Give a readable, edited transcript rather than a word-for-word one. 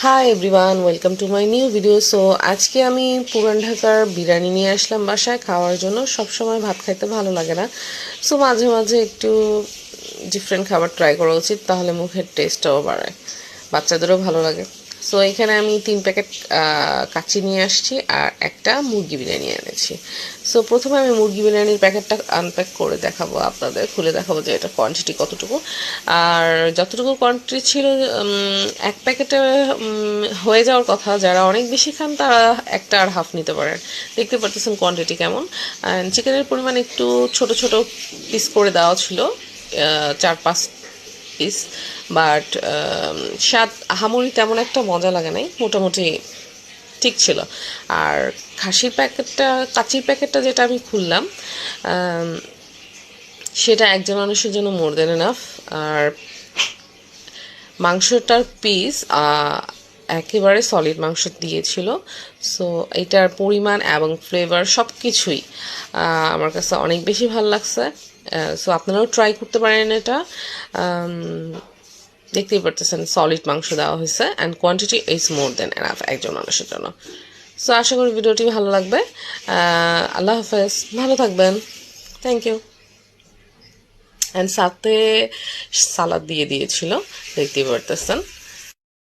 Hi everyone, welcome to my new video. So আজকে আমি পুরান ঢাকার বিরিয়ানি নিয়ে আসলাম বাসায় খাওয়ার জন্য। সব সময় ভাত খাইতে ভালো লাগে না, সো মাঝে মাঝে একটু ডিফারেন্ট খাবার ট্রাই করা উচিত, তাহলে মুখের টেস্টটাও বাড়ে, বাচ্চাদেরও ভালো লাগে। সো এখানে আমি 3 প্যাকেট কাচ্চি নিয়ে আসছি আর একটা মুরগি বিরিয়ানি এনেছি। সো প্রথমে আমি মুরগি বিরিয়ানির প্যাকেটটা আনপ্যাক করে দেখাবো আপনাদের, খুলে দেখাবো যে এটা কোয়ান্টিটি কতটুকু। আর যতটুকু কোয়ান্টিটি ছিল, এক প্যাকেটে হয়ে যাওয়ার কথা। যারা অনেক বেশি খান তারা একটা আর হাফ নিতে পারেন। দেখতে পারতেছেন কোয়ান্টিটি কেমন। চিকেনের পরিমাণ একটু ছোট ছোট পিস করে দেওয়া ছিল, 4-5 পিস। বাট স্বাদ আহামরি তেমন একটা মজা লাগে নাই, মোটামুটি ঠিক ছিল। আর কাচির প্যাকেটটা যেটা আমি খুললাম, সেটা একজন মানুষের জন্য মোর দেন এনাফ। আর মাংসটার পিস একেবারে সলিড মাংস দিয়েছিল। সো এটার পরিমাণ এবং ফ্লেভার সব কিছুই আমার কাছে অনেক বেশি ভালো লাগছে। সো আপনারাও ট্রাই করতে পারেন এটা। দেখতেই পারতেছেন সলিড মাংস দেওয়া হয়েছে, and quantity is more than enough একজন মানুষের জন্য। সো আশা করি ভিডিওটি ভালো লাগবে। আল্লাহ হাফেজ, ভালো থাকবেন। Thank you. অ্যান্ড সাথে সালাদ দিয়ে দিয়েছিল, দেখতেই পারতেছেন।